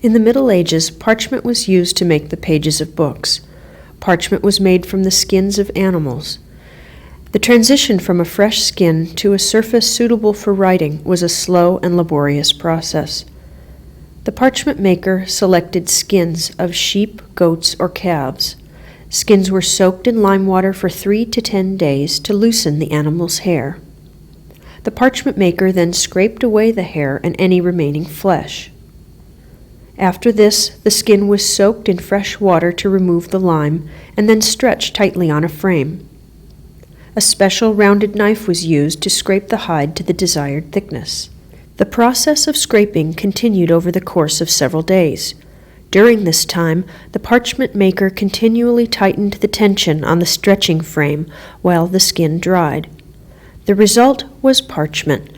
In the Middle Ages, parchment was used to make the pages of books. Parchment was made from the skins of animals. The transition from a fresh skin to a surface suitable for writing was a slow and laborious process. The parchment maker selected skins of sheep, goats, or calves. Skins were soaked in lime water for 3 to 10 days to loosen the animal's hair. The parchment maker then scraped away the hair and any remaining flesh. After this, the skin was soaked in fresh water to remove the lime and then stretched tightly on a frame. A special rounded knife was used to scrape the hide to the desired thickness. The process of scraping continued over the course of several days. During this time, the parchment maker continually tightened the tension on the stretching frame while the skin dried. The result was parchment,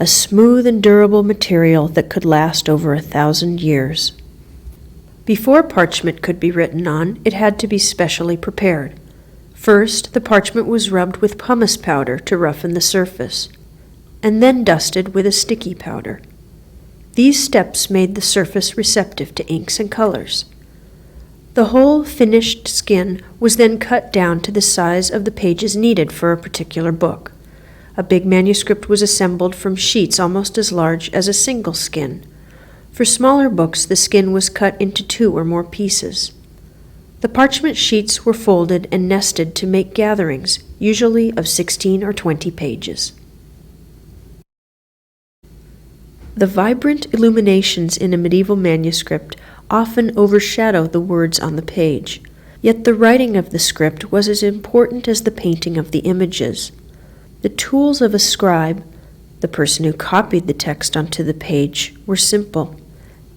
a smooth and durable material that could last over 1,000 years. Before parchment could be written on, it had to be specially prepared. First, the parchment was rubbed with pumice powder to roughen the surface, and then dusted with a sticky powder. These steps made the surface receptive to inks and colors. The whole finished skin was then cut down to the size of the pages needed for a particular book. A big manuscript was assembled from sheets almost as large as a single skin. For smaller books, the skin was cut into 2 or more pieces. The parchment sheets were folded and nested to make gatherings, usually of 16 or 20 pages. The vibrant illuminations in a medieval manuscript often overshadow the words on the page, yet the writing of the script was as important as the painting of the images. The tools of a scribe, the person who copied the text onto the page, were simple.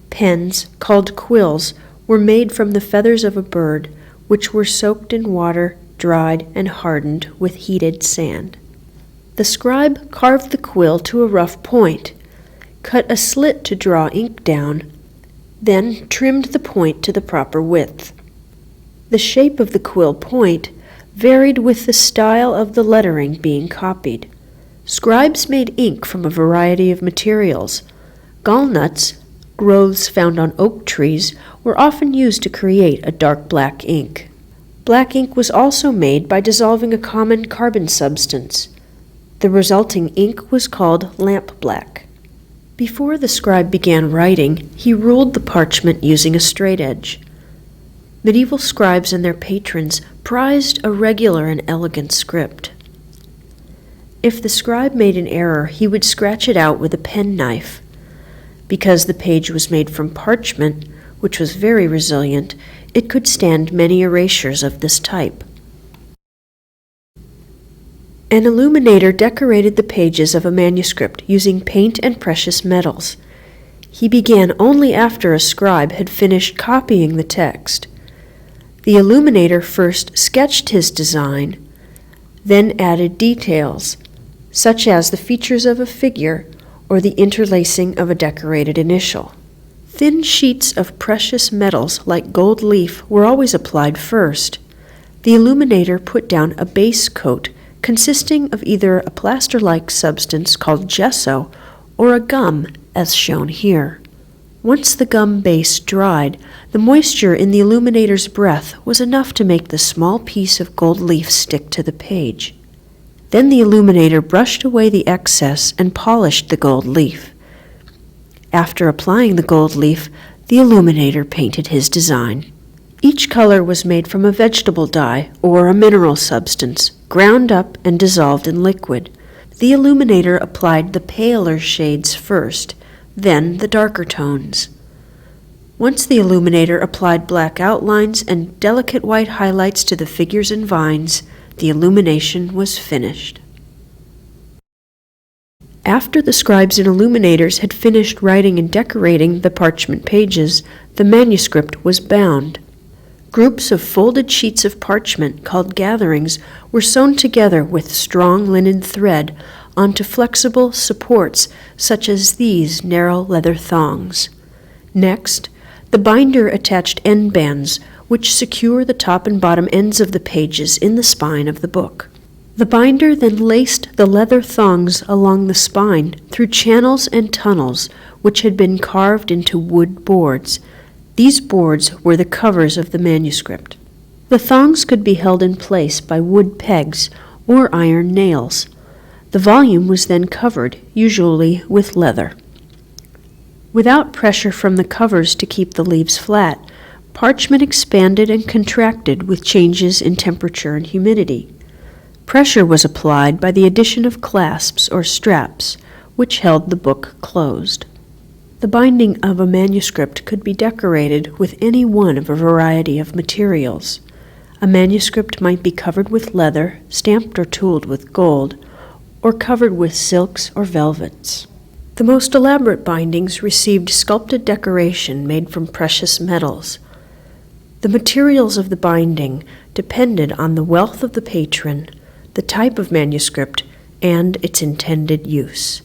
Pens, called quills, were made from the feathers of a bird, which were soaked in water, dried, and hardened with heated sand. The scribe carved the quill to a rough point, cut a slit to draw ink down, then trimmed the point to the proper width. The shape of the quill point varied with the style of the lettering being copied. Scribes made ink from a variety of materials. Gallnuts, growths found on oak trees, were often used to create a dark black ink. Black ink was also made by dissolving a common carbon substance. The resulting ink was called lampblack. Before the scribe began writing, he ruled the parchment using a straight edge. Medieval scribes and their patrons prized a regular and elegant script. If the scribe made an error, he would scratch it out with a penknife. Because the page was made from parchment, which was very resilient, it could stand many erasures of this type. An illuminator decorated the pages of a manuscript using paint and precious metals. He began only after a scribe had finished copying the text. The illuminator first sketched his design, then added details, such as the features of a figure or the interlacing of a decorated initial. Thin sheets of precious metals like gold leaf were always applied first. The illuminator put down a base coat consisting of either a plaster-like substance called gesso or a gum, as shown here. Once the gum base dried, the moisture in the illuminator's breath was enough to make the small piece of gold leaf stick to the page. Then the illuminator brushed away the excess and polished the gold leaf. After applying the gold leaf, the illuminator painted his design. Each color was made from a vegetable dye or a mineral substance, ground up and dissolved in liquid. The illuminator applied the paler shades first, then the darker tones. Once the illuminator applied black outlines and delicate white highlights to the figures and vines, the illumination was finished. After the scribes and illuminators had finished writing and decorating the parchment pages, the manuscript was bound. Groups of folded sheets of parchment, called gatherings, were sewn together with strong linen thread onto flexible supports such as these narrow leather thongs. Next, the binder attached end bands, which secure the top and bottom ends of the pages in the spine of the book. The binder then laced the leather thongs along the spine through channels and tunnels which had been carved into wood boards, These boards were the covers of the manuscript. The thongs could be held in place by wood pegs or iron nails. The volume was then covered, usually with leather. Without pressure from the covers to keep the leaves flat, parchment expanded and contracted with changes in temperature and humidity. Pressure was applied by the addition of clasps or straps, which held the book closed. The binding of a manuscript could be decorated with any one of a variety of materials. A manuscript might be covered with leather, stamped or tooled with gold, or covered with silks or velvets. The most elaborate bindings received sculpted decoration made from precious metals. The materials of the binding depended on the wealth of the patron, the type of manuscript, and its intended use.